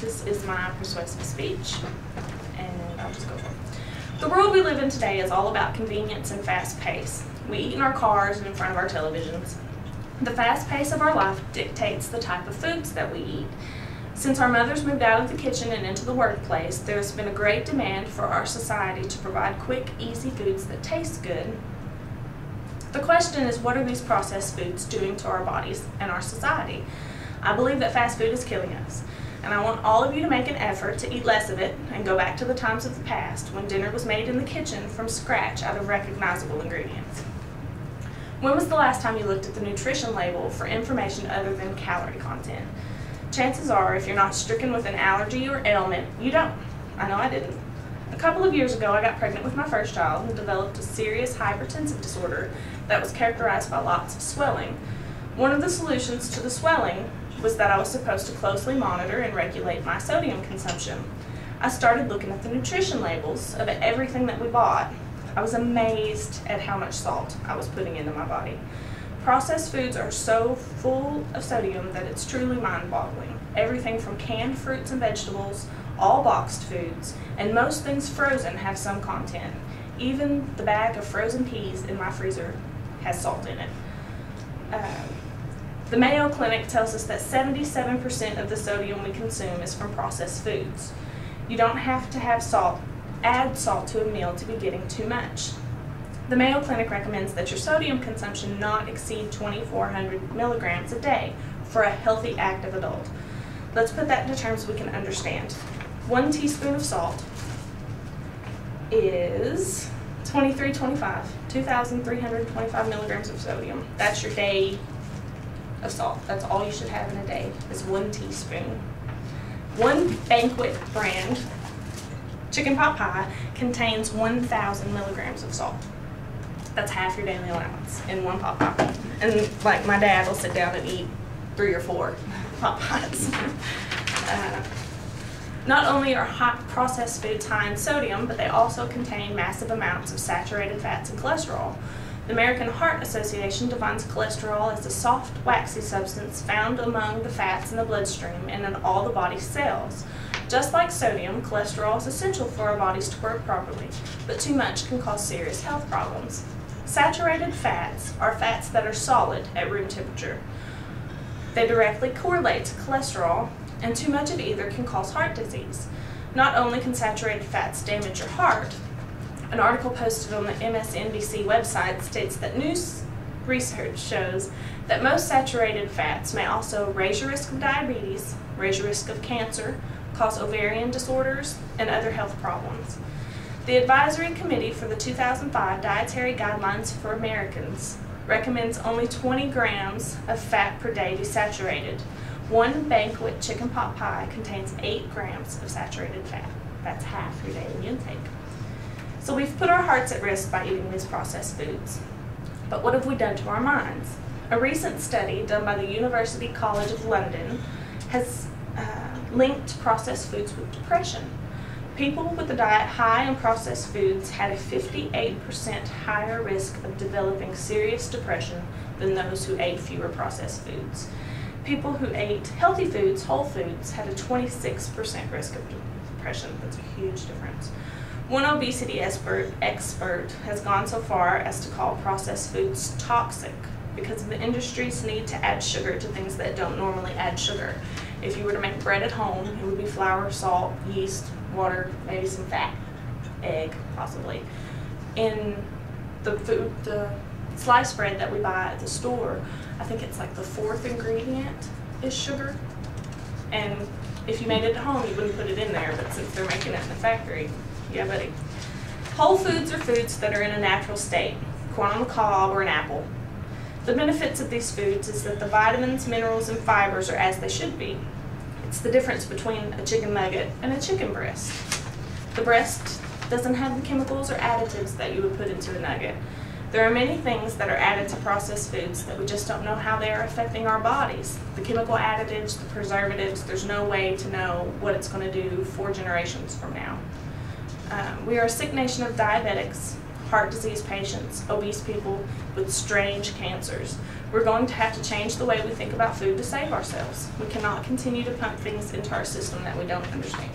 This is my persuasive speech, and I'll just go for it. The world we live in today is all about convenience and fast pace. We eat in our cars and in front of our televisions. The fast pace of our life dictates the type of foods that we eat. Since our mothers moved out of the kitchen and into the workplace, there has been a great demand for our society to provide quick, easy foods that taste good. The question is, what are these processed foods doing to our bodies and our society? I believe that fast food is killing us, and I want all of you to make an effort to eat less of it and go back to the times of the past when dinner was made in the kitchen from scratch out of recognizable ingredients. When was the last time you looked at the nutrition label for information other than calorie content? Chances are, if you're not stricken with an allergy or ailment, you don't. I know I didn't. A couple of years ago, I got pregnant with my first child and developed a serious hypertensive disorder that was characterized by lots of swelling. One of the solutions to the swelling was that I was supposed to closely monitor and regulate my sodium consumption. I started looking at the nutrition labels of everything that we bought. I was amazed at how much salt I was putting into my body. Processed foods are so full of sodium that it's truly mind-boggling. Everything from canned fruits and vegetables, all boxed foods, and most things frozen have some content. Even the bag of frozen peas in my freezer has salt in it. The Mayo Clinic tells us that 77% of the sodium we consume is from processed foods. You don't have to have add salt to a meal to be getting too much. The Mayo Clinic recommends that your sodium consumption not exceed 2,400 milligrams a day for a healthy, active adult. Let's put that into terms we can understand. 1 teaspoon of salt is 2,325 milligrams of sodium. That's your day of salt. That's all you should have in a day, is 1 teaspoon. One Banquet brand chicken pot pie contains 1,000 milligrams of salt. That's half your daily allowance in one pot pie. And like my dad will sit down and eat 3 or 4 pot pies. Not only are hot processed foods high in sodium, but they also contain massive amounts of saturated fats and cholesterol. The American Heart Association defines cholesterol as a soft, waxy substance found among the fats in the bloodstream and in all the body's cells. Just like sodium, cholesterol is essential for our bodies to work properly, but too much can cause serious health problems. Saturated fats are fats that are solid at room temperature. They directly correlate to cholesterol, and too much of either can cause heart disease. Not only can saturated fats damage your heart, an article posted on the MSNBC website states that new research shows that most saturated fats may also raise your risk of diabetes, raise your risk of cancer, cause ovarian disorders, and other health problems. The Advisory Committee for the 2005 Dietary Guidelines for Americans recommends only 20 grams of fat per day be saturated. One Banquet chicken pot pie contains 8 grams of saturated fat. That's half your daily intake. So we've put our hearts at risk by eating these processed foods. But what have we done to our minds? A recent study done by the University College of London has linked processed foods with depression. People with a diet high in processed foods had a 58% higher risk of developing serious depression than those who ate fewer processed foods. People who ate healthy foods, whole foods, had a 26% risk of depression. That's a huge difference. One obesity expert has gone so far as to call processed foods toxic because of the industry's need to add sugar to things that don't normally add sugar. If you were to make bread at home, it would be flour, salt, yeast, water, maybe some fat, egg, possibly. In the sliced bread that we buy at the store, I think it's like the 4th ingredient is sugar. And if you made it at home, you wouldn't put it in there, but since they're making it in the factory, yeah, buddy. Whole foods are foods that are in a natural state, corn on the cob or an apple. The benefits of these foods is that the vitamins, minerals, and fibers are as they should be. It's the difference between a chicken nugget and a chicken breast. The breast doesn't have the chemicals or additives that you would put into a nugget. There are many things that are added to processed foods that we just don't know how they are affecting our bodies. The chemical additives, the preservatives, there's no way to know what it's going to do 4 generations from now. We are a sick nation of diabetics, heart disease patients, obese people with strange cancers. We're going to have to change the way we think about food to save ourselves. We cannot continue to pump things into our system that we don't understand.